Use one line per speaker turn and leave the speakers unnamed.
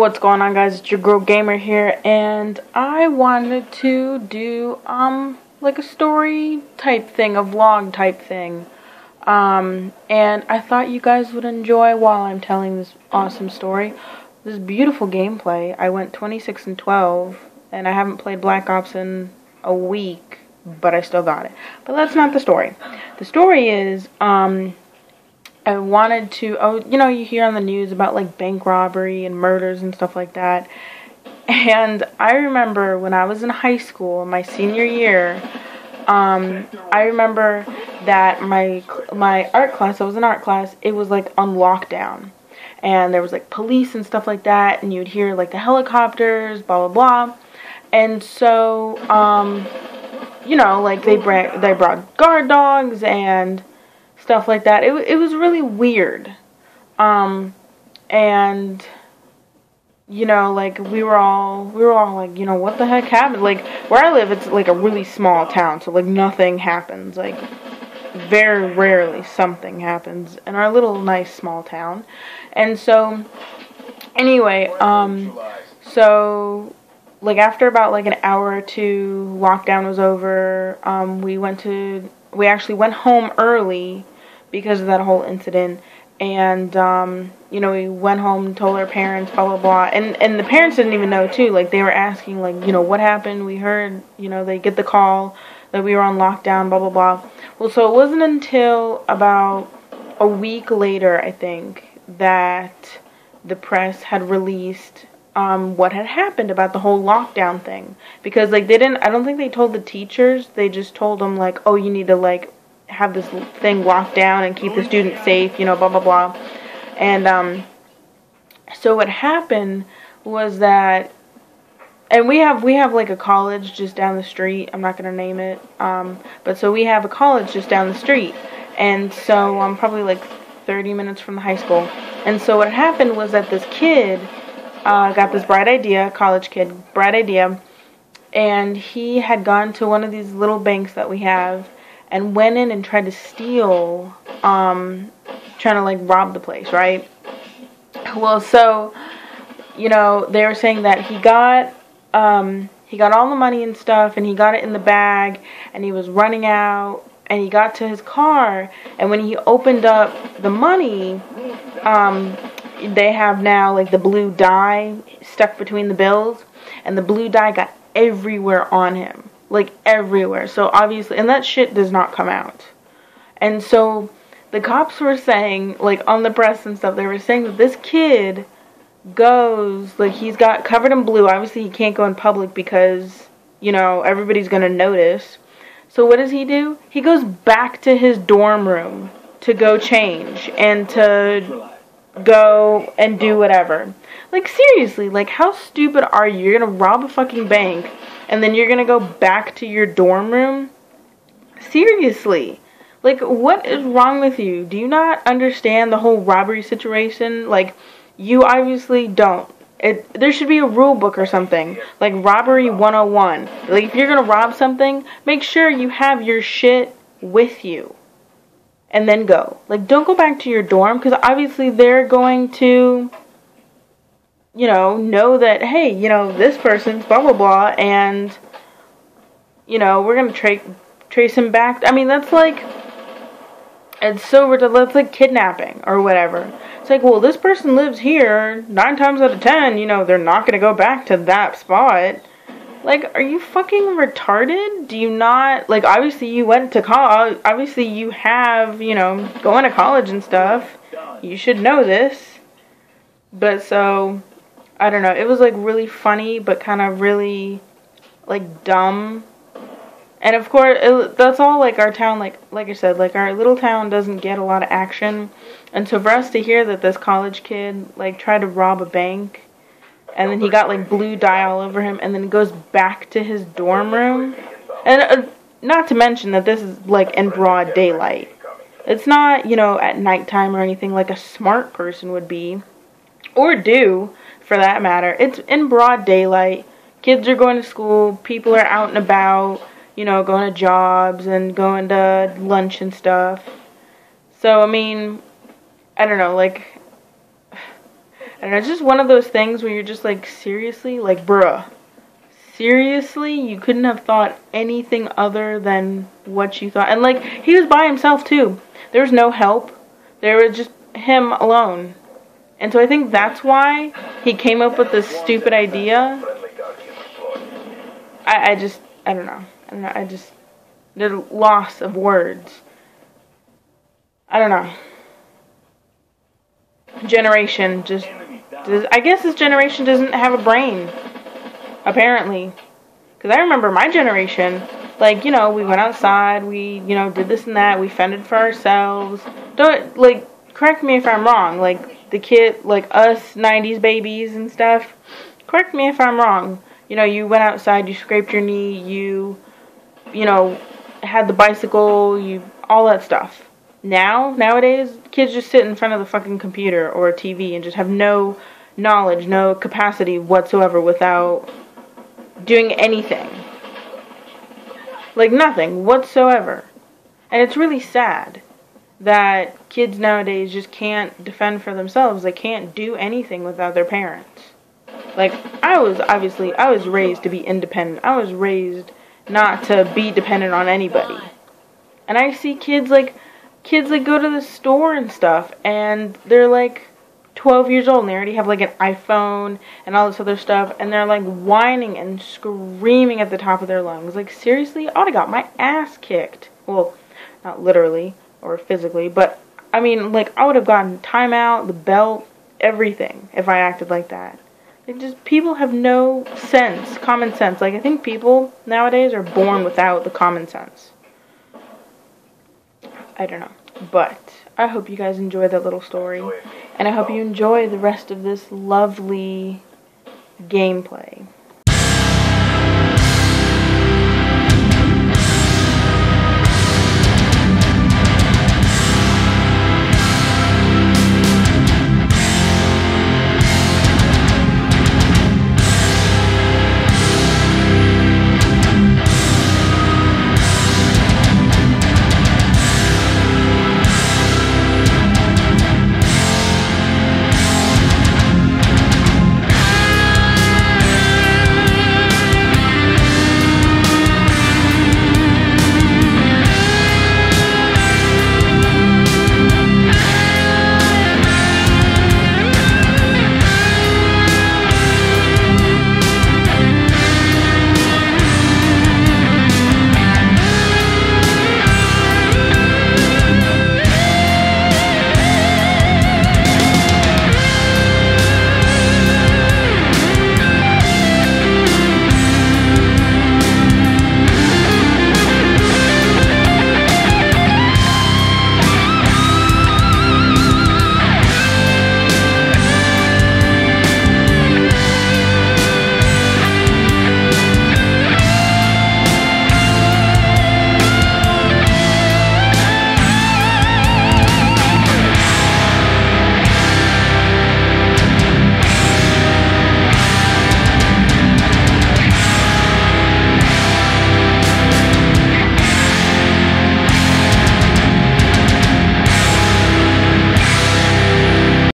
What's going on, guys? It's your girl Gamer here, and I wanted to do like a story type thing, a vlog type thing. And I thought you guys would enjoy while I'm telling this awesome story. This beautiful gameplay. I went 26-12, and I haven't played Black Ops in a week, but I still got it. But that's not the story. The story is I wanted to, you hear on the news about like bank robbery and murders and stuff like that. And I remember when I was in high school, my senior year, I remember that my art class, I was in art class, it was like on lockdown. And there was like police and stuff like that, and you'd hear like the helicopters, blah, blah, blah. And so, like they brought guard dogs and stuff like that. It was really weird. And like we were all like, what the heck happened? Like where I live, it's like a really small town, so like nothing happens. Like very rarely something happens in our little nice small town. And so anyway, so like after about like an hour or two, lockdown was over. We actually went home early because of that whole incident, and we went home, told our parents, blah blah blah, and the parents didn't even know too. Like they were asking, like, what happened? We heard, they get the call that we were on lockdown, blah blah blah. Well, so it wasn't until about a week later, I think, that the press had released what had happened about the whole lockdown thing, because like I don't think they told the teachers. They just told them like, oh, you need to like have this thing locked down and keep the students safe, blah blah blah. And so what happened was that, and we have like a college just down the street. I'm not gonna name it, but so we have a college just down the street, and so I'm probably like 30 minutes from the high school. And so what happened was that this kid got this bright idea, college kid, bright idea, and he had gone to one of these little banks that we have and went in and tried to steal, trying to like rob the place, right? Well, so, they were saying that he got all the money and stuff, and he got it in the bag, and he was running out, and he got to his car, and when he opened up the money, they have now like the blue dye stuck between the bills, and the blue dye got everywhere on him. Like everywhere. So obviously, and that shit does not come out. And so the cops were saying, like on the press and stuff, they were saying that this kid goes, like he's got covered in blue. Obviously he can't go in public because, everybody's gonna notice. So what does he do? He goes back to his dorm room to go change and to go and do whatever. Like seriously, like how stupid are you? You're gonna rob a fucking bank and then you're gonna go back to your dorm room? Seriously. Like, what is wrong with you? Do you not understand the whole robbery situation? Like, you obviously don't. There should be a rule book or something. Like, Robbery 101. Like, if you're gonna rob something, make sure you have your shit with you. And then go. Like, don't go back to your dorm, because obviously they're going to know that, hey, this person's blah, blah, blah, and, we're going to trace him back. I mean, that's like, it's so ridiculous. That's like kidnapping or whatever. It's like, well, this person lives here 9 times out of 10, they're not going to go back to that spot. Like, are you fucking retarded? Do you not, like, obviously you went to college, obviously you have, going to college and stuff. You should know this. But so, I don't know, it was like really funny, but kind of really like dumb. And of course, that's all like our town, like I said, like our little town doesn't get a lot of action. And so for us to hear that this college kid like tried to rob a bank, and then he got like blue dye all over him, and then goes back to his dorm room, and not to mention that this is like in broad daylight. It's not, at nighttime or anything like a smart person would be, or do, for that matter. It's in broad daylight. Kids are going to school. People are out and about, going to jobs and going to lunch and stuff. So, I mean, I don't know, like, And it's just one of those things where you're just like, seriously? Like, bruh. Seriously? You couldn't have thought anything other than what you thought. And, like, he was by himself, too. There was no help. There was just him alone. And so I think that's why he came up with this stupid idea. I don't know. The loss of words. I don't know. Generation I guess this generation doesn't have a brain. Apparently. Because I remember my generation, like, you know, we went outside, we, you know, did this and that, we fended for ourselves. Correct me if I'm wrong, like, the kid, like, us 90s babies and stuff, correct me if I'm wrong. You know, you went outside, you scraped your knee, you know, had the bicycle, all that stuff. Nowadays, kids just sit in front of the fucking computer or a TV and just have no knowledge, no capacity whatsoever without doing anything. Like, nothing whatsoever. And it's really sad that kids nowadays just can't defend for themselves. They can't do anything without their parents. Like, I was raised to be independent. I was raised not to be dependent on anybody. And I see kids go to the store and stuff, and they're like 12 years old, and they already have like an iPhone and all this other stuff, and they're like whining and screaming at the top of their lungs. Like, seriously? I would have got my ass kicked. Well, not literally or physically, but I mean, like, I would have gotten timeout, the belt, everything if I acted like that. People have no sense, common sense. Like, I think people nowadays are born without the common sense. I don't know. But I hope you guys enjoyed that little story. And I hope you enjoy the rest of this lovely gameplay.